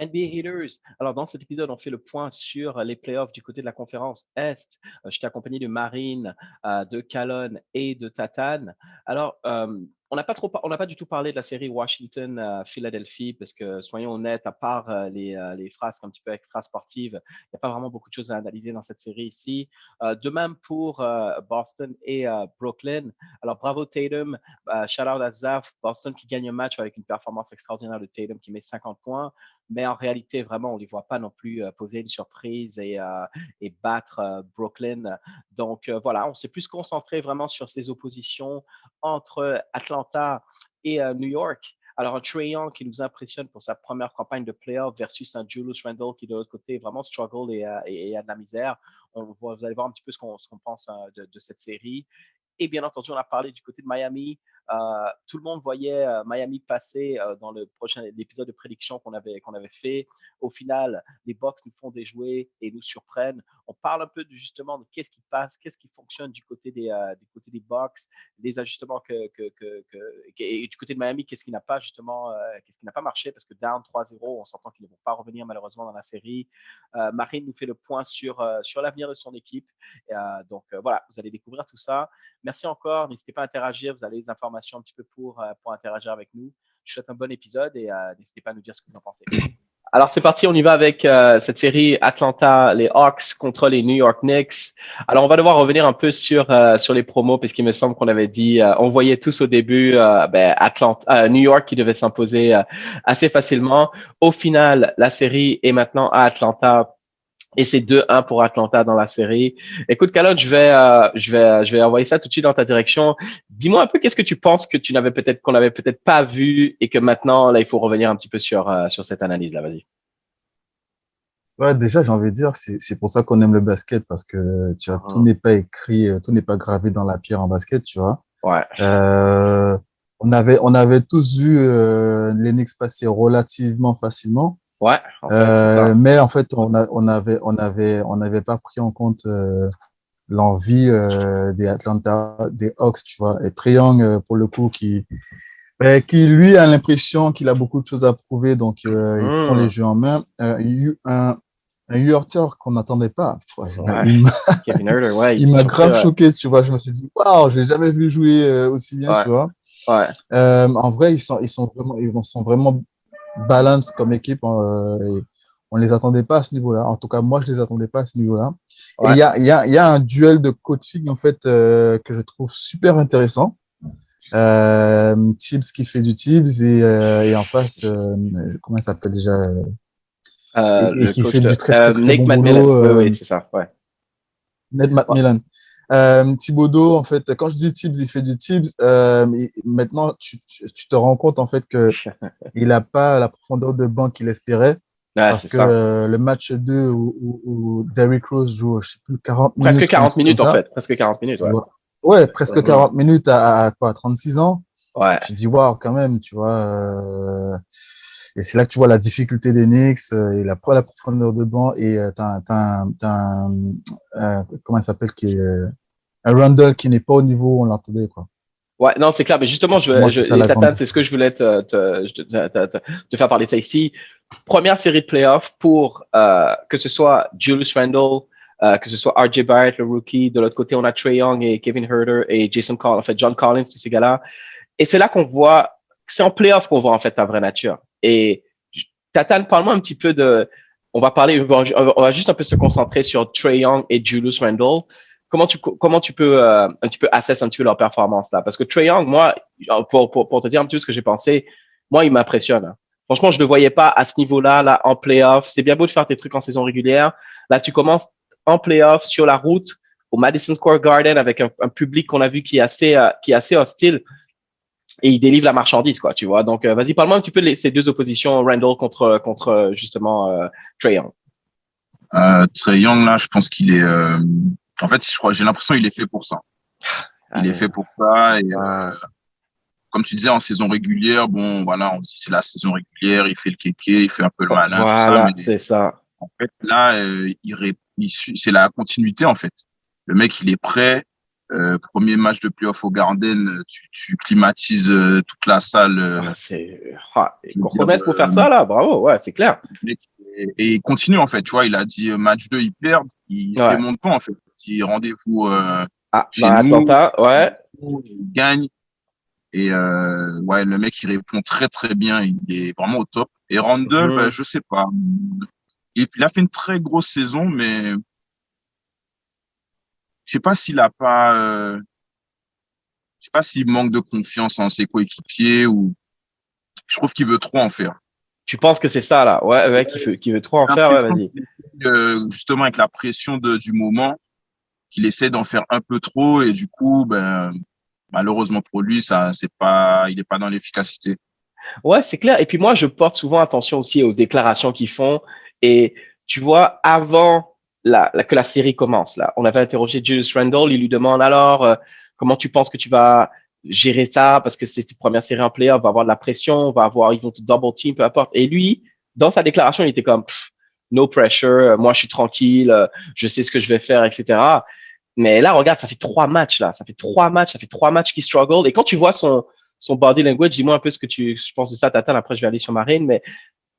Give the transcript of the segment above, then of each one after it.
NBA Haters. Alors, dans cet épisode, on fait le point sur les playoffs du côté de la conférence Est. Je t'ai accompagné de Marine, de Calonne et de Tatane. Alors, on n'a pas du tout parlé de la série Washington-Philadelphie parce que, soyons honnêtes, à part les frasques un petit peu extra-sportives, il n'y a pas vraiment beaucoup de choses à analyser dans cette série ici. De même pour Boston et Brooklyn. Alors, bravo Tatum, shout out à Zaf, Boston qui gagne un match avec une performance extraordinaire de Tatum qui met 50 points. Mais en réalité, vraiment, on ne les voit pas non plus poser une surprise et battre Brooklyn. Donc voilà, on s'est plus concentré vraiment sur ces oppositions entre Atlanta et New York. Alors, un Trae Young qui nous impressionne pour sa première campagne de playoff versus un Julius Randle qui, de l'autre côté, vraiment struggle et a de la misère. Vous allez voir un petit peu ce qu'on pense de cette série. Et bien entendu, on a parlé du côté de Miami. Tout le monde voyait Miami passer dans l'épisode de prédiction qu'on avait fait. Au final, les Bucks nous font déjouer et nous surprennent. On parle un peu justement de qu'est-ce qui passe, qu'est-ce qui fonctionne du côté des Bucks, les ajustements et du côté de Miami, qu'est-ce qui n'a pas justement, qu'est-ce qui n'a pas marché parce que down 3-0, on s'entend qu'ils ne vont pas revenir malheureusement dans la série. Marine nous fait le point sur l'avenir de son équipe. Donc voilà, vous allez découvrir tout ça. Merci encore. N'hésitez pas à interagir. Vous avez les informations un petit peu pour interagir avec nous. Je vous souhaite un bon épisode et n'hésitez pas à nous dire ce que vous en pensez. Alors, c'est parti. On y va avec cette série Atlanta, les Hawks contre les New York Knicks. Alors, on va devoir revenir un peu sur les promos parce qu'il me semble qu'on avait dit, on voyait tous au début New York qui devait s'imposer assez facilement. Au final, la série est maintenant à Atlanta. Et c'est 2-1 pour Atlanta dans la série. Écoute, Calonne, je vais envoyer ça tout de suite dans ta direction. Dis-moi un peu, qu'est-ce que tu penses que qu'on avait peut-être pas vu et que maintenant, là, il faut revenir un petit peu sur cette analyse-là. Vas-y. Ouais, déjà, j'ai envie de dire, c'est pour ça qu'on aime le basket, parce que tu vois, tout Mhm. n'est pas écrit, tout n'est pas gravé dans la pierre en basket, tu vois. Ouais, Euh, on avait tous vu les Knicks passer relativement facilement, ouais, en fait, c'est ça. mais en fait, on n'avait pas pris en compte l'envie des Hawks, tu vois. Et Trae Young, pour le coup, qui lui a l'impression qu'il a beaucoup de choses à prouver, donc il prend les Hmm. jeux en main. Un Huerter qu'on n'attendait pas. Ouais, Il m'a Kevin Huerter, ouais, il il était m'a surpris, grave ouais. choqué, tu vois. Je me suis dit, waouh, je l'ai jamais vu jouer aussi bien, Ouais, tu vois. ouais, En vrai, ils sont vraiment balance comme équipe, hein, et on les attendait pas à ce niveau-là. En tout cas, moi, je les attendais pas à ce niveau-là. Et ouais. il y a un duel de coaching, en fait, que je trouve super intéressant. Tibbs qui fait du Tibbs et en face, comment il s'appelle déjà? Et Le qui coach fait de du très, très, très Nick bon McMillan. boulot, Oui, oui, c'est ça. Ouais. Ned Ouais. McMillan. Thibodeau, en fait, quand je dis Tibbs, il fait du Tibbs. Maintenant, tu te rends compte, en fait, que il n'a pas la profondeur de banc qu'il espérait. Ouais, Parce c'est que ça. le match 2 où Derrick Rose joue, je sais plus, 40 Presque minutes, un 40 truc comme minutes, en ça. fait. Presque 40 Tu minutes, dis, ouais. ouais, ouais, presque Mhm. 40 minutes à quoi, 36 ans. Ouais. Tu dis, waouh, quand même, tu vois. Et c'est là que tu vois la difficulté des Knicks. Il a pas la profondeur de banc et comment il s'appelle, un Randall qui n'est pas au niveau où on l'attendait, quoi. Ouais, non, c'est clair. Mais justement, Pour moi, c'est ça et la grande Tatane, c'est ce que différence. je voulais te faire parler de ça ici. Première série de playoffs pour que ce soit Julius Randle, que ce soit RJ Barrett, le rookie. De l'autre côté, on a Trae Young et Kevin Huerter et Jason Collins, en fait, John Collins, tous ces gars-là. Et c'est là qu'on voit, c'est en playoff qu'on voit en fait ta vraie nature. Et Tatane, parle-moi un petit peu on va juste un peu se concentrer sur Trae Young et Julius Randle. Comment tu peux un petit peu assess un petit peu leur performance là? Parce que Trae Young, moi, pour te dire un petit peu ce que j'ai pensé, moi, il m'impressionne, hein. Franchement, je ne le voyais pas à ce niveau-là, là, en playoff. C'est bien beau de faire tes trucs en saison régulière. Là, tu commences en playoff sur la route au Madison Square Garden avec un public qu'on a vu qui est assez hostile et il délivre la marchandise, quoi, tu vois. Donc, vas-y, parle-moi un petit peu de ces deux oppositions, Randall contre justement Trae Young. Trae Young, là, je pense qu'il est. En fait, j'ai l'impression qu'il est fait pour ça. Il est Allez, fait pour ça. Et ouais, comme tu disais, en saison régulière, bon, voilà, on dit c'est la saison régulière, il fait le kéké, il fait un peu le malin, tout ça. voilà, Mais c'est ça. en fait, là, c'est la continuité, en fait. Le mec, il est prêt. Premier match de playoff au Garden, tu climatises toute la salle. Qu'on remettre pour faire ça, là, bravo, ouais, c'est clair. Et il continue, en fait, tu vois, il a dit match 2, ils perdent, il se démonte pas, en fait. Il rendez-vous chez nous, Atlanta, ouais. il gagne. Et ouais, le mec, il répond très, très bien, il est vraiment au top. Et Randle, ben, je sais pas. Il a fait une très grosse saison, mais je sais pas s'il a pas, je sais pas s'il manque de confiance en ses coéquipiers ou je trouve qu'il veut trop en faire. Tu penses que c'est ça, là? Ouais, qu'il veut trop en faire, ouais, vas-y. Justement, avec la pression du moment, qu'il essaie d'en faire un peu trop et du coup, ben, malheureusement pour lui, il est pas dans l'efficacité. Ouais, c'est clair. Et puis moi, je porte souvent attention aussi aux déclarations qu'ils font. Et tu vois, avant que la série commence, là, on avait interrogé Julius Randle. Il lui demande alors, comment tu penses que tu vas gérer ça? Parce que c'est ta première série en playoff, on va avoir de la pression, ils vont te double team, peu importe. Et lui, dans sa déclaration, il était comme, no pressure, moi je suis tranquille, je sais ce que je vais faire, etc. Mais là, regarde, ça fait 3 matchs, là. Ça fait trois matchs qu'il struggle. Et quand tu vois son body language, dis-moi un peu ce que je pense de ça, Tatan. Après, je vais aller sur Marine. Mais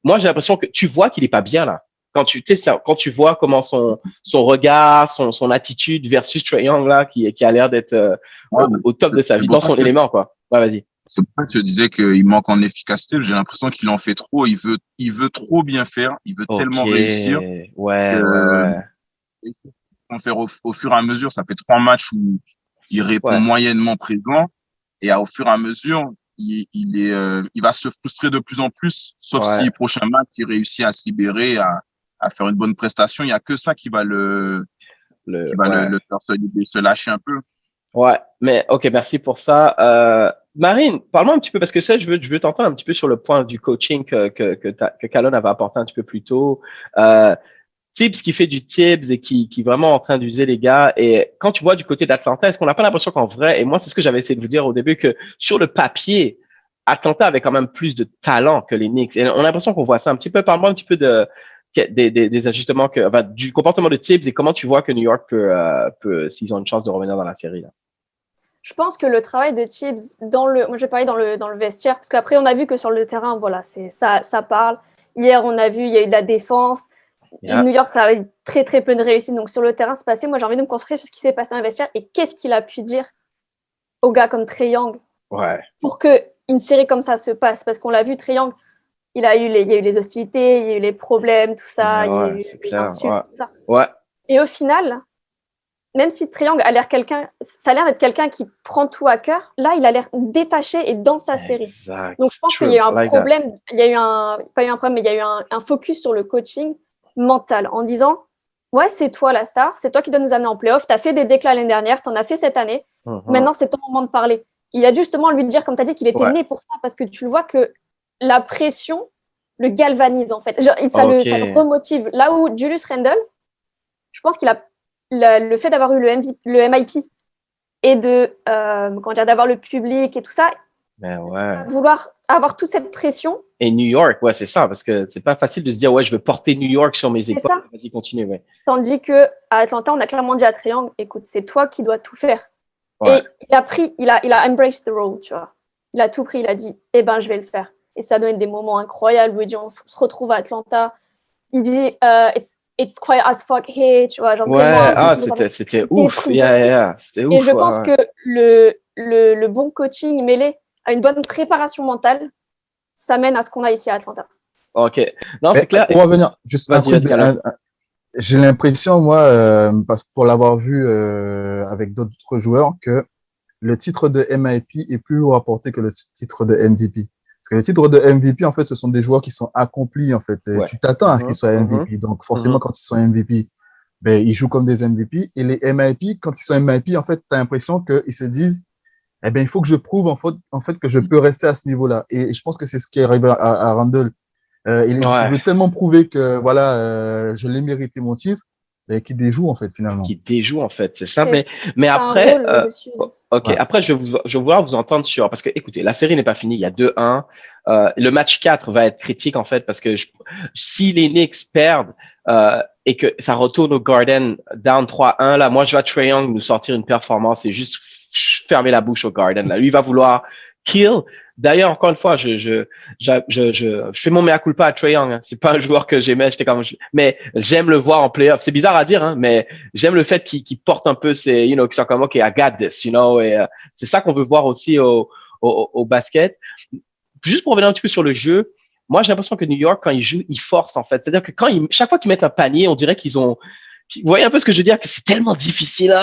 moi, j'ai l'impression que tu vois qu'il est pas bien, là. Quand tu vois comment son regard, son attitude versus Trae Young, là, qui a l'air d'être au top de sa vie, dans son élément, quoi. Ouais, vas-y. C'est pour ça que je disais qu'il manque en efficacité. J'ai l'impression qu'il en fait trop. Il veut trop bien faire. Il veut tellement réussir. Ouais. On fait au fur et à mesure. Ça fait 3 matchs où il répond moyennement présent. Et au fur et à mesure, il va se frustrer de plus en plus, sauf si prochain match, il réussit à se libérer, à faire une bonne prestation. Il y a que ça qui va le faire se lâcher un peu. Ouais, mais ok, merci pour ça. Marine, parle-moi un petit peu, parce que ça, je veux t'entendre un petit peu sur le point du coaching que Calonne avait apporté un petit peu plus tôt. Tibbs qui fait du Tibbs et qui est vraiment en train d'user les gars. Et quand tu vois du côté d'Atlanta, est-ce qu'on n'a pas l'impression qu'en vrai, et moi, c'est ce que j'avais essayé de vous dire au début, que sur le papier, Atlanta avait quand même plus de talent que les Knicks. Et on a l'impression qu'on voit ça un petit peu. Parle-moi un petit peu des ajustements du comportement de Tibbs et comment tu vois que New York peut s'ils ont une chance de revenir dans la série, là. Je pense que le travail de Tibbs moi je vais parler dans le vestiaire, parce qu'après on a vu que sur le terrain, voilà, ça parle. Hier, on a vu, il y a eu de la défense. New York a eu très très peu de réussite, donc sur le terrain c'est passé. Moi j'ai envie de me concentrer sur ce qui s'est passé dans le vestiaire et qu'est-ce qu'il a pu dire aux gars comme Trae Young pour que une série comme ça se passe, parce qu'on l'a vu, Trae Young, il y a eu les hostilités, il y a eu les problèmes, tout ça, il y a eu les insultes, tout ça. Et au final, même si Trae Young ça a l'air d'être quelqu'un qui prend tout à cœur, là il a l'air détaché et dans sa série. Donc je pense qu'il y a eu un problème, il y a eu pas eu un problème, mais il y a eu un focus sur le coaching mental en disant ouais, c'est toi la star, c'est toi qui dois nous amener en playoff, tu as fait des déclats l'année dernière, tu en as fait cette année, maintenant c'est ton moment de parler. Il a justement lui dire, comme tu as dit, qu'il était né pour ça, parce que tu le vois que la pression le galvanise en fait. Genre, ça le remotive. Là où Julius Randle, je pense qu'il a le fait d'avoir eu le MIP et d'avoir le public et tout ça, vouloir avoir toute cette pression. Et New York, c'est ça, parce que c'est pas facile de se dire, je veux porter New York sur mes épaules. Vas-y, continue. Tandis que à Atlanta, on a clairement dit à Trae Young, écoute, c'est toi qui dois tout faire. Et il a embraced the role, tu vois. Il a tout pris, il a dit, je vais le faire. Et ça donne des moments incroyables où il dit, on se retrouve à Atlanta. Il dit, it's quiet as fuck here, tu vois. Genre c'était ouf. C'était ouf. Et je pense que le bon coaching mêlé à une bonne préparation mentale, ça mène à ce qu'on a ici à Atlanta. Ok. Non, c'est clair. Pour revenir, juste j'ai l'impression, moi, pour l'avoir vu avec d'autres joueurs, que le titre de MIP est plus haut à porter que le titre de MVP. Parce que le titre de MVP, en fait, ce sont des joueurs qui sont accomplis, en fait. Tu t'attends à ce qu'ils soient MVP. Donc, forcément, quand ils sont MVP, ils jouent comme des MVP. Et les MIP, quand ils sont MIP, en fait, tu as l'impression qu'ils se disent, il faut que je prouve, en fait, que je peux rester à ce niveau-là. Et je pense que c'est ce qui arrive à Randle. Il veut tellement prouver que je l'ai mérité mon titre, qu'il déjoue en fait finalement. Qui déjoue en fait, c'est ça. Mais après, après je vais vouloir vous entendre sur, parce que écoutez, la série n'est pas finie, il y a 2-1. Le match 4 va être critique en fait, parce que si les Knicks perdent, et que ça retourne au Garden down 3-1, là, moi, je vois Trae Young nous sortir une performance et juste fermer la bouche au Garden. Là. Lui, il va vouloir kill. D'ailleurs, encore une fois, je fais mon mea culpa à Trae Young. Hein. C'est pas un joueur que j'aimais, mais j'aime le voir en playoff. C'est bizarre à dire, hein, mais j'aime le fait qu'il porte un peu ses, qu'il soit comme, OK, I got this, et c'est ça qu'on veut voir aussi au basket. Juste pour revenir un petit peu sur le jeu, moi, j'ai l'impression que New York, quand ils jouent, ils forcent, en fait. C'est-à-dire que chaque fois qu'ils mettent un panier, on dirait vous voyez un peu ce que je veux dire, que c'est tellement difficile.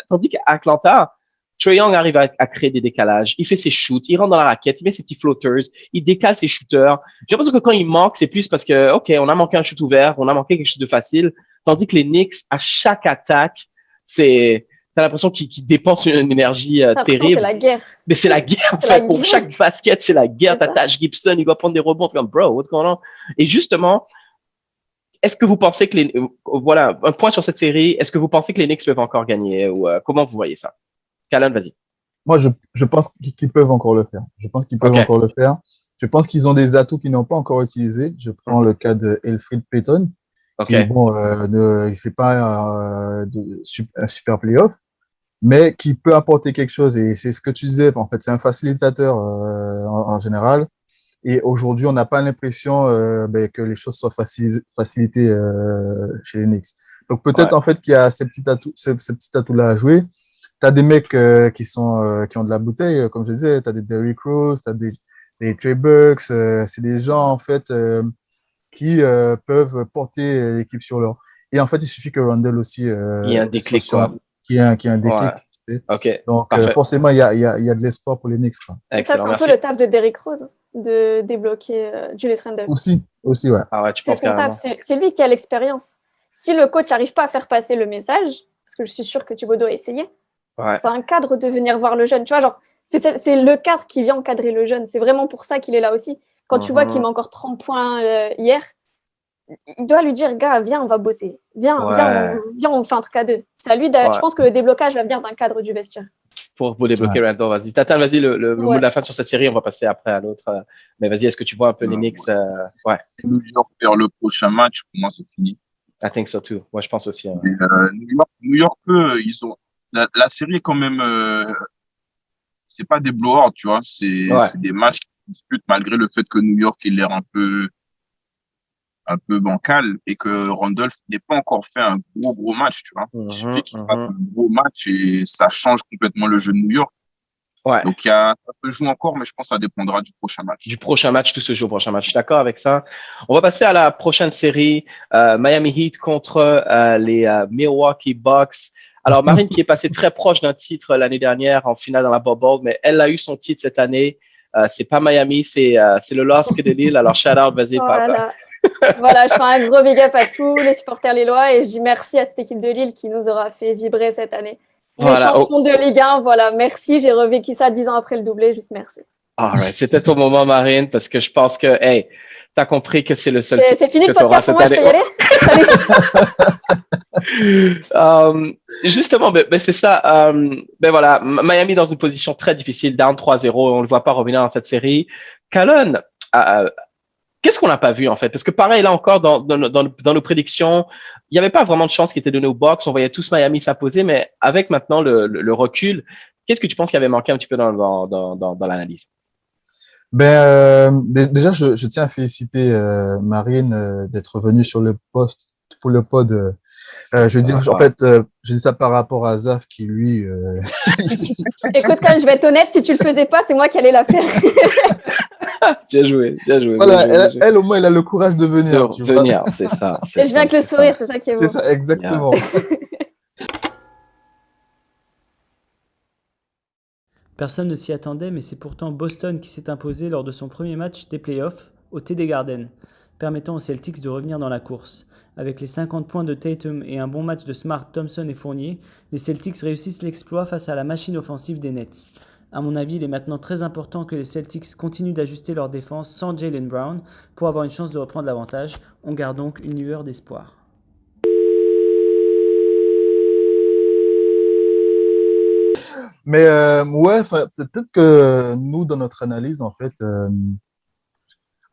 Tandis qu'à Atlanta, Trae Young arrive à créer des décalages. Il fait ses shoots, il rentre dans la raquette, il met ses petits floaters, il décale ses shooters. J'ai l'impression que quand il manque, c'est plus parce que, OK, on a manqué un shoot ouvert, on a manqué quelque chose de facile. Tandis que les Knicks, à chaque attaque, t'as l'impression qu'ils dépensent une énergie terrible. C'est la guerre. Mais c'est la guerre, en fait. Pour chaque basket, c'est la guerre. T'as Taj Gibson, il va prendre des rebonds. T'es comme, bro, what's going on? Et justement, est-ce que vous pensez que voilà, un point sur cette série, est-ce que vous pensez que les Knicks peuvent encore gagner ou comment vous voyez ça? Callan, vas-y. Moi, je pense qu'ils peuvent encore le faire. Je pense qu'ils peuvent encore le faire. Je pense qu'ils ont des atouts qu'ils n'ont pas encore utilisés. Je prends le cas de Elfrid Payton, qui, il fait pas un super playoff, mais qui peut apporter quelque chose. Et c'est ce que tu disais. En fait, c'est un facilitateur en général. Et aujourd'hui, on n'a pas l'impression que les choses soient facilitées chez les Knicks. Donc peut-être en fait qu'il y a ces petits atouts-là à jouer. T'as des mecs qui ont de la bouteille, comme je disais. T'as des Derrick Rose, t'as des Trey Burks. C'est des gens en fait qui peuvent porter l'équipe sur leur. Et en fait, il suffit que Randle aussi. Il y a un déclic, quoi. Qui a un déclic. Ouais. OK. Donc forcément, il y a de l'espoir pour les Knicks. Ça, c'est un peu le taf de Derrick Rose, de débloquer Julius Randle. Aussi, ouais. Ah ouais, c'est son taf, c'est lui qui a l'expérience. Si le coach n'arrive pas à faire passer le message, parce que je suis sûre que Thibodeau a essayé, c'est un cadre de venir voir le jeune. Tu vois, genre, c'est le cadre qui vient encadrer le jeune. C'est vraiment pour ça qu'il est là aussi. Quand tu vois qu'il met encore 30 points hier, il doit lui dire, gars, viens, on va bosser. Viens, on fait un truc à deux. C'est à lui. Je pense que le déblocage va venir d'un cadre du vestiaire. Pour débloquer Randle, vas-y. Tatan, vas-y, le mot de la fin sur cette série. On va passer après à l'autre. Mais vas-y, est-ce que tu vois un peu les Knicks New York perd le prochain match, pour moi, c'est fini. I think so too. Moi, je pense aussi. New York, ils ont la série est quand même. C'est pas des blowouts, tu vois. C'est des matchs qui se disputent malgré le fait que New York il l'air un peu bancal et que Randolph n'ait pas encore fait un gros match, tu vois. Il suffit qu'il fasse un gros match et ça change complètement le jeu de New York. Ouais. Donc ça peut jouer encore, mais je pense que ça dépendra du prochain match. Du prochain match, tout se joue au prochain match. Je suis d'accord avec ça. On va passer à la prochaine série, Miami Heat contre les Milwaukee Bucks. Alors, Marine qui est passée très proche d'un titre l'année dernière en finale dans la bubble, mais elle a eu son titre cette année. C'est pas Miami, c'est le LOSC de Lille. Alors, shout out, vas-y, Papa. Voilà, je fais un gros big up à tous les supporters lillois et je dis merci à cette équipe de Lille qui nous aura fait vibrer cette année. Les champions de Ligue 1, voilà, merci. J'ai revécu ça 10 ans après le doublé, juste merci. Alright, c'était ton moment, Marine, parce que je pense que, hey, t'as compris que c'est le seul titre. C'est fini le podcast pour moi, je peux y aller? Justement, c'est ça. Voilà, Miami dans une position très difficile, down 3-0, on le voit pas revenir dans cette série. Calonne, qu'est-ce qu'on n'a pas vu en fait? Parce que pareil, là encore, dans nos prédictions, il n'y avait pas vraiment de chance qui était donnée au box. On voyait tous Miami s'imposer, mais avec maintenant le recul, qu'est-ce que tu penses qu'il avait manqué un petit peu dans l'analyse? Déjà, je tiens à féliciter Marine d'être venue sur le poste pour le pod. Je veux dire, en fait, je dis ça par rapport à Zaf qui lui. Écoute, quand je vais être honnête, si tu le faisais pas, c'est moi qui allais la faire. Bien joué. Voilà, elle au moins, elle a le courage de venir. C'est ça. Et je viens avec le sourire, c'est ça qui est beau. C'est ça, exactement. Personne ne s'y attendait, mais c'est pourtant Boston qui s'est imposé lors de son premier match des playoffs au TD Garden, permettant aux Celtics de revenir dans la course. Avec les 50 points de Tatum et un bon match de Smart, Thompson et Fournier, les Celtics réussissent l'exploit face à la machine offensive des Nets. À mon avis, il est maintenant très important que les Celtics continuent d'ajuster leur défense sans Jaylen Brown pour avoir une chance de reprendre l'avantage. On garde donc une lueur d'espoir. Mais peut-être que nous, dans notre analyse, en fait,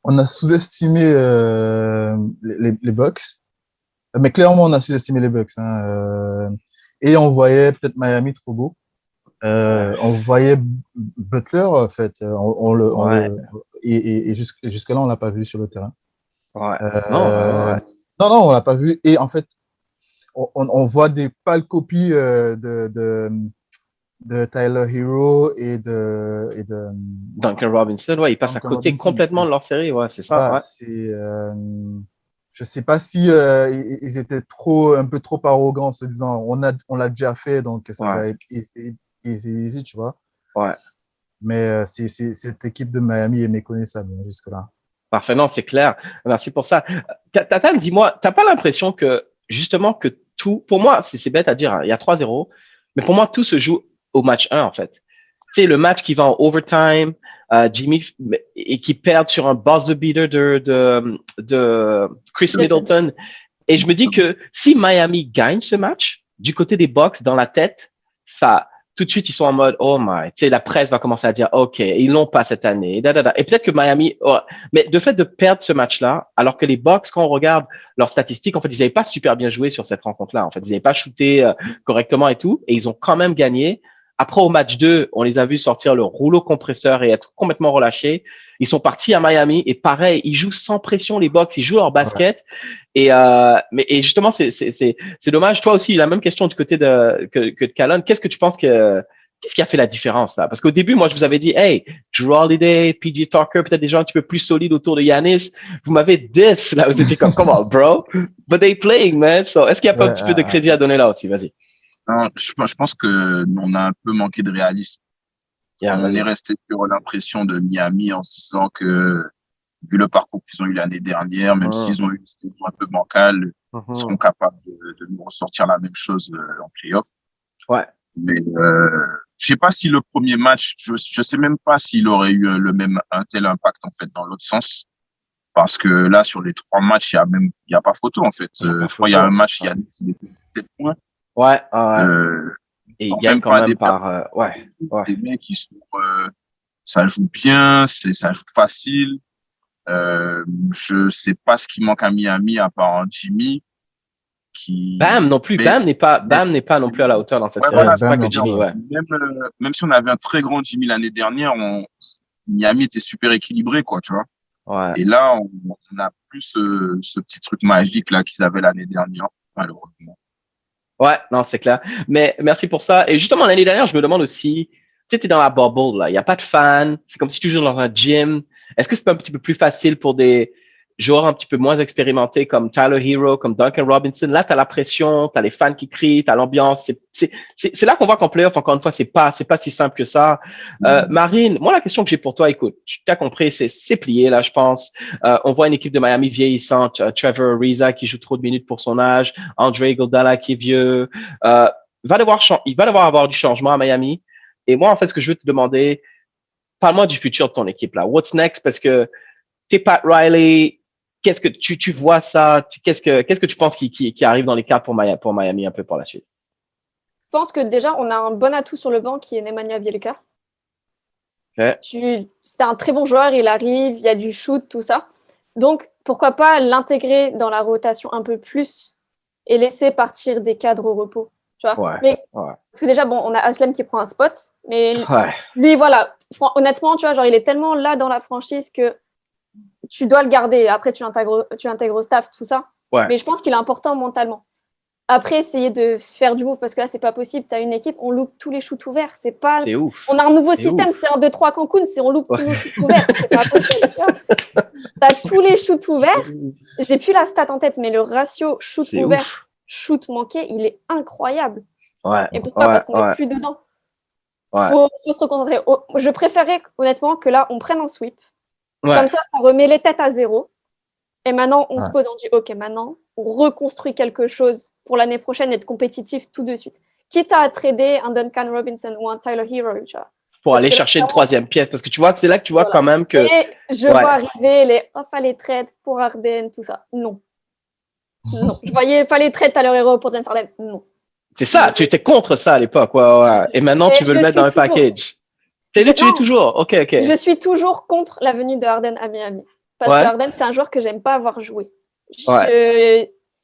on a sous-estimé les Bucks. Mais clairement, on a sous-estimé les Bucks. Hein, et on voyait peut-être Miami trop beau. On voyait Butler, en fait. Ouais, Et jusque-là, on l'a pas vu sur le terrain. ouais. Non, Euh, ouais. non, on l'a pas vu. Et en fait, on voit des pâles copies de Tyler Hero et de Duncan Robinson, ouais, il passe à Duncan côté Robinson. complètement de leur série, ouais, c'est ça, Voilà, ouais. je sais pas si ils étaient un peu trop arrogants en se disant on l'a déjà fait donc ça Ouais, va être easy, tu vois. ouais. Mais cette équipe de Miami est méconnaissable jusque-là. Parfait, non, c'est clair. Merci pour ça. Tatan, dis-moi, t'as pas l'impression que, justement, que tout, pour moi, c'est bête à dire, hein, il y a 3-0, mais pour moi, tout se joue au match 1, en fait. Tu sais, le match qui va en overtime, Jimmy, et qui perd sur un buzzer beater de Chris Middleton. Et je me dis que si Miami gagne ce match, du côté des Bucks, dans la tête, ça, tout de suite, ils sont en mode, oh my, tu sais, la presse va commencer à dire, OK, ils l'ont pas cette année, da, da, da. Et peut-être que Miami, oh, mais de fait de perdre ce match-là, alors que les Bucks, quand on regarde leurs statistiques, en fait, ils n'avaient pas super bien joué sur cette rencontre-là. En fait, ils n'avaient pas shooté correctement et tout, et ils ont quand même gagné. Après, au match 2, on les a vus sortir le rouleau compresseur et être complètement relâchés. Ils sont partis à Miami et pareil, ils jouent sans pression, les Bucks, ils jouent leur Ouais. basket. Et justement, c'est dommage. Toi aussi, la même question du côté que de Calonne. Qu'est-ce qui a fait la différence là? Parce qu'au début, moi, je vous avais dit, hey, Drew Holiday, PJ Tucker, peut-être des gens un petit peu plus solides autour de Giannis. Vous m'avez dit là, vous étiez comme, come on, bro, but they playing, man. So, est-ce qu'il n'y a pas un Ouais, petit peu de crédit à donner là aussi? Vas-y. Non, je pense que on a un peu manqué de réalisme. Yeah, On est vas-y. resté sur l'impression de Miami en se disant que, vu le parcours qu'ils ont eu l'année dernière, même s'ils ont eu une saison un peu bancale, ils seront capables de nous ressortir la même chose en playoff. Ouais. Mais je sais pas si le premier match, je sais même pas s'il aurait eu un tel impact en fait dans l'autre sens, parce que là sur les 3 matchs, il y a pas photo en fait. Il y a pas Je crois il y a un photo. match, il y a 7 points. Ouais, ouais. Euh, Et il quand gagne même quand pas même des par, ouais, ouais. des mecs qui sont, ça joue bien, ça joue facile. Je sais pas ce qui manque à Miami à part un Jimmy qui, Bam non plus. mais, Bam n'est pas non plus à la hauteur dans cette ouais, série. ouais, voilà, C'est pas Bam que non plus. Jimmy, ouais. même si on avait un très grand Jimmy l'année dernière, Miami était super équilibré, quoi, tu vois. Ouais. Et là, on a plus ce petit truc magique là qu'ils avaient l'année dernière, malheureusement. Ouais, non, c'est clair. Mais merci pour ça. Et justement, l'année dernière, je me demande aussi, tu sais, t'es dans la bubble, là. Il n'y a pas de fans. C'est comme si tu joues dans un gym. Est-ce que c'est pas un petit peu plus facile pour des joueurs un petit peu moins expérimentés comme Tyler Hero, comme Duncan Robinson? Là, t'as la pression, t'as les fans qui crient, t'as l'ambiance. C'est là qu'on voit qu'en playoff, encore une fois, c'est pas si simple que ça. Marine, moi, la question que j'ai pour toi, écoute, tu t'as compris, c'est plié, là, je pense. On voit une équipe de Miami vieillissante, Trevor Ariza qui joue trop de minutes pour son âge, Andre Iguodala qui est vieux. Il va devoir avoir du changement à Miami. Et moi, en fait, ce que je veux te demander, parle-moi du futur de ton équipe là. What's next? Parce que t'es Pat Riley. Qu'est-ce que tu vois ça? Qu'est-ce que tu penses qui arrive dans les cartes pour Miami un peu pour la suite? Je pense que déjà, on a un bon atout sur le banc qui est Nemanja Bjelica. Okay. C'était un très bon joueur, il arrive, il y a du shoot, tout ça. Donc, pourquoi pas l'intégrer dans la rotation un peu plus et laisser partir des cadres au repos, tu vois. Ouais, mais, ouais. Parce que déjà, bon, on a Aslem qui prend un spot, mais Ouais. lui, voilà, honnêtement, tu vois, genre, il est tellement là dans la franchise que tu dois le garder. Après, tu intègres au staff, tout ça. Ouais. Mais je pense qu'il est important mentalement. Après, essayer de faire du move, parce que là, c'est pas possible. Tu as une équipe, on loupe tous les shoots ouverts. C'est ouf. On a un nouveau système, c'est 1, 2, 3 Cancun, c'est on loupe tous nos shoots ouverts. C'est pas possible, tu vois. Tu as tous les shoots ouverts. J'ai plus la stat en tête, mais le ratio shoot ouvert, shoot manqué, il est incroyable. Ouais. Et pourquoi? Parce qu'on n'est plus dedans. Ouais. Faut se reconcentrer. Je préférais, honnêtement, que là, on prenne un sweep. Ouais. Comme ça remet les têtes à zéro. Et maintenant, on se pose, on dit, OK, maintenant, on reconstruit quelque chose pour l'année prochaine, être compétitif tout de suite. Quitte à trader un Duncan Robinson ou un Tyler Hero, tu vois. Pour aller chercher une troisième pièce, parce que tu vois que c'est là que tu vois quand même que... Et je vois arriver les fallait trade pour Harden, tout ça. Non. Non. Je voyais, fallait trade Tyler Hero pour James Harden. Non. C'est ça, tu étais contre ça à l'époque. Ouais. Et maintenant, tu veux le mettre dans le package. Tu es toujours. OK. Je suis toujours contre la venue de Harden à Miami. Parce que Harden, c'est un joueur que j'aime pas avoir joué.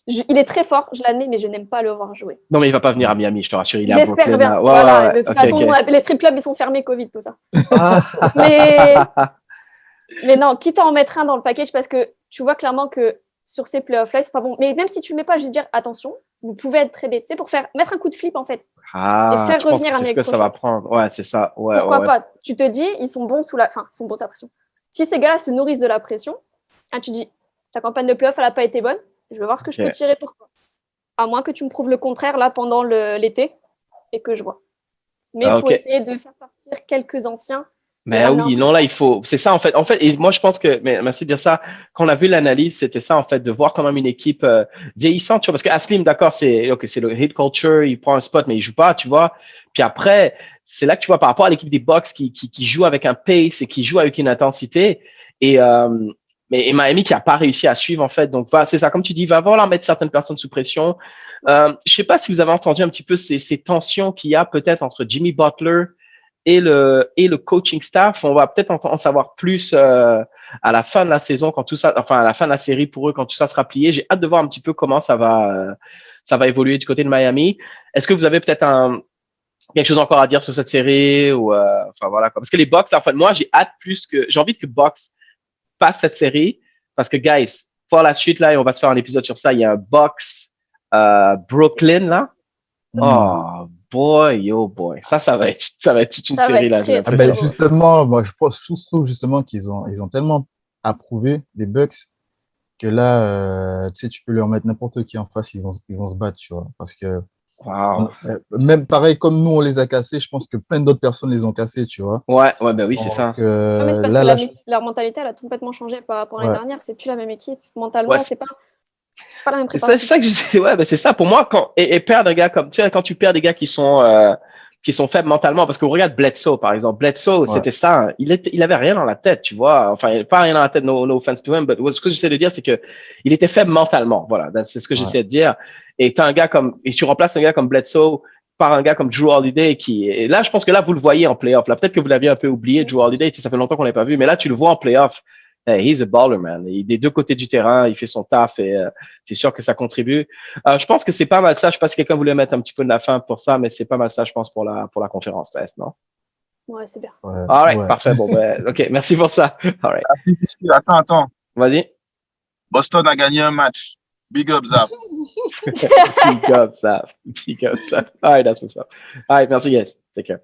Il est très fort, je l'admets, mais je n'aime pas le voir jouer. Non, mais il va pas venir à Miami, je te rassure. Il est à J'espère Brooklyn. bien. Ouais, Voilà. ouais, De toute ok, façon, ok. les strip clubs, ils sont fermés Covid, tout ça. Ah. Mais non, quitte à en mettre un dans le package, parce que tu vois clairement que sur ces playoffs-là, c'est pas bon. Mais même si tu le mets pas, je veux dire, attention, vous pouvez être tradé, tu sais, pour mettre un coup de flip, en fait. Et faire Tu penses que revenir un c'est ce que ça va prendre. Ouais, c'est ça. Ouais, Pourquoi ouais. pas? Tu te dis, ils sont bons sous la pression. Si ces gars-là se nourrissent de la pression, tu dis, ta campagne de playoff, elle n'a pas été bonne, je veux voir ce que je peux tirer pour toi. À moins que tu me prouves le contraire, là, pendant l'été, et que je vois. Mais il faut essayer de faire partir quelques anciens. Mais oui, non, là, il faut. C'est ça, en fait. Et moi, je pense que, mais merci de dire ça. Quand on a vu l'analyse, c'était ça, en fait, de voir quand même une équipe vieillissante, tu vois. Parce que Aslim, d'accord, c'est le hit culture, il prend un spot, mais il joue pas, tu vois. Puis après, c'est là que tu vois par rapport à l'équipe des Bucks qui joue avec un pace et qui joue avec une intensité. Et Miami qui a pas réussi à suivre, en fait. Donc, c'est ça. Comme tu dis, il va falloir mettre certaines personnes sous pression. Je sais pas si vous avez entendu un petit peu ces tensions qu'il y a peut-être entre Jimmy Butler et le coaching staff. On va peut-être en savoir plus à la fin de la saison, quand tout ça, enfin à la fin de la série pour eux, quand tout ça sera plié. J'ai hâte de voir un petit peu comment ça va évoluer du côté de Miami. Est-ce que vous avez peut-être quelque chose encore à dire sur cette série ou enfin voilà quoi. Parce que les Bucks, en fait, moi j'ai envie que Bucks passe cette série parce que guys, pour la suite là, et on va se faire un épisode sur ça. Il y a un Bucks Brooklyn là. Oh boy, oh boy. Ça va être toute une série là. Justement, moi, je trouve justement qu'ils ont tellement approuvé les Bucks que là, tu sais, tu peux leur mettre n'importe qui en face, ils vont se battre, tu vois. Parce que même pareil, comme nous, on les a cassés, je pense que plein d'autres personnes les ont cassés, tu vois. Ouais, ben oui, c'est ça. Mais c'est parce que leur mentalité, elle a complètement changé par rapport à l'année dernière. C'est plus la même équipe. Mentalement, c'est pas la même préparation. C'est ça que je dis. Ouais, ben c'est ça. Pour moi, perdre un gars comme, tu sais, quand tu perds des gars qui sont faibles mentalement, parce que regarde Bledsoe, par exemple. Bledsoe, c'était ça. Hein. Il avait rien dans la tête, tu vois. Enfin, il avait pas rien dans la tête, no offense to him, mais ce que j'essaie de dire, c'est que il était faible mentalement. Voilà. C'est ce que j'essaie de dire. Et tu remplaces un gars comme Bledsoe par un gars comme Jrue Holiday et là, je pense que là, vous le voyez en playoff. Là, peut-être que vous l'aviez un peu oublié, Jrue Holiday. Ça fait longtemps qu'on l'a pas vu, mais là, tu le vois en playoff. Hey, he's a baller, man. Il est des deux côtés du terrain, il fait son taf et c'est sûr que ça contribue. Je pense que c'est pas mal ça. Je sais pas si quelqu'un voulait mettre un petit peu de la fin pour ça, mais c'est pas mal ça, je pense, pour la conférence Est, non? Ouais, c'est bien. All right, parfait. Bon, OK, merci pour ça. All right. Attends. Vas-y. Boston a gagné un match. Big up, Zap. Big up, Zap. Big up, Zap. All right, that's what's up. All right, merci, guys. Take care.